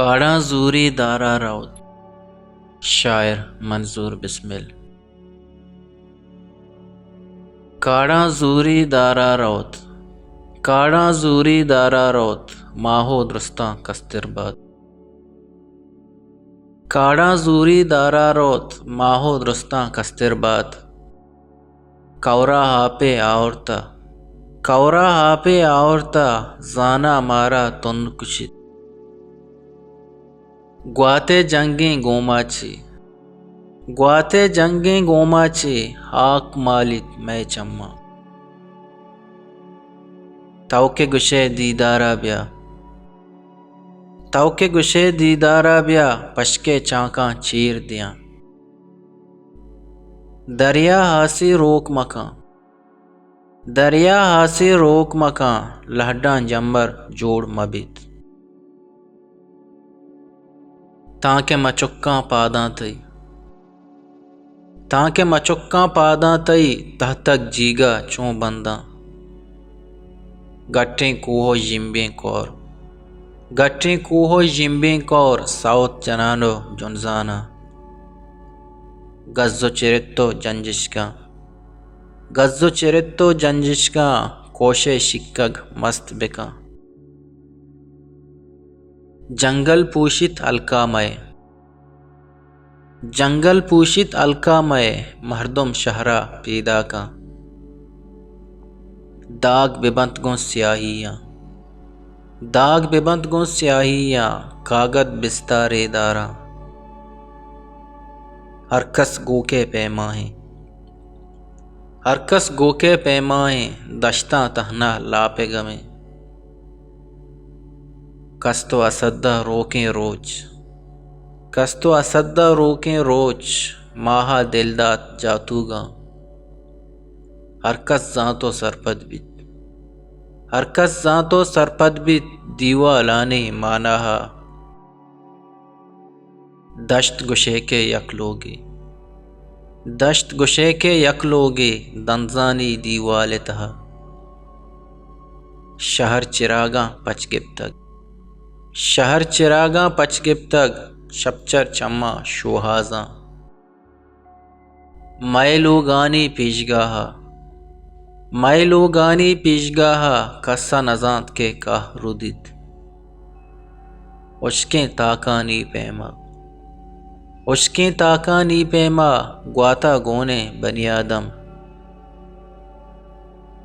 کاڑا زوری دارا روت، شاعر منظور بسمل۔ کاڑا زوری دارا روت، کاڑا زوری دارا روت، ماہو درستاں کستر باد۔ کاڑا زوری دارا روت، ماہو درستاں کستر باد۔ کورا ہاپے آورتا، کورا ہاپے آورتا، زانا مارا تند کشید۔ گواتے جنگیں گوماچی، گواتے جنگیں گوماچی، ہاک مالک میں چما۔ توکے گشے دیدارا بیا، توکے گشے دیدارا بیا، پشکے چانکاں چیر دیاں۔ دریا ہاسی روک مکاں، دریا ہاسی روک مکاں، لہڈاں جمبر جوڑ مبیت۔ تاکہ مچکاں پاداں تئی، تاکہ مچکاں پاداں تئی، تہ تک جیگا چوں بنداں۔ گٹیں کوہو جمبیں کور، گٹیں کوہو جمبیں کور، ساؤت جنانو جنزانا۔ گزو چرتو جنجشکاں، گزو چرتو جنجشکاں، کوشے شکگ مست بکاں۔ جنگل پوشت الکا مئے، جنگل پوشت الکا مئے، مردم شہرا پیدا کاں۔ داغ ببند گوں سیاہیاں، داغ ببند گوں سیاہیاں، کاغد بستارے داراں۔ ہر کس گو کے پیمائیں، ہر کس گو کے پیمائیں، دشتاں تہنا لاپے گمیں۔ کس تو اسدہ روکیں روچ، کس تو اسدہ روکیں روچ، ماہا دلدات جاتو گاں۔ ہر کس زانتو سرپد بیت، ہر کس زانتو سرپد بیت، دیوا لانے ماناہا۔ دشت گشے کے یک لوگے، دشت گشے کے یک لوگے، دنزانی دیوال تہا۔ شہر چراغاں پچ گپتگ، شہر چراغاں پچ گپتگ، شپچر چما شوہازاں۔ مئے لوگانی پیشگاہا، مئے لوگانی پیشگاہا، کسا نزانت کے کاہ رودید۔ اشکیں تاکانی پیما، اشکیں تاکانی پیما، گواتا گونے بنی آدم۔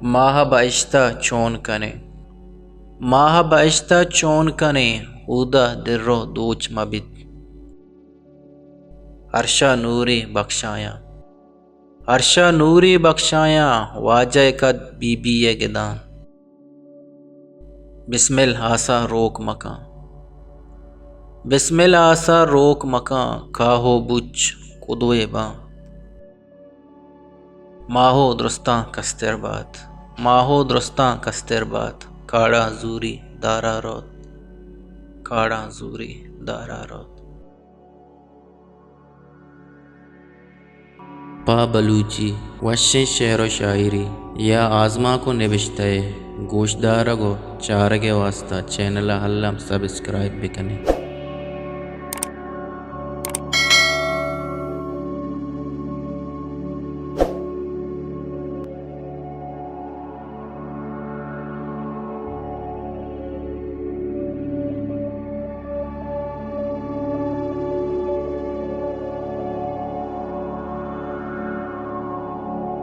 ماہ باشتہ چون کنے، ماہ باشتہ چون کنے، اودا درو دوچ مبت۔ عرشہ نوری بخشایاں، عرشہ نوری بخشایاں، واجہ قد بی بی گدان۔ بسمل آسا روک مکاں، بسمل آسا روک مکاں، کاہو بچ کدوے باں۔ ماہو درستاں کستر باد، ماہو درستاں کستر باد، کاڑا زوری دارا روت، کاڑا زوری دارا روت۔ پا بلوچی وشیں شعر و شاعری یا آزما کو نوشتے گوشدارگو چارگے واسطہ چینل ہلم سبسکرائب بکنے۔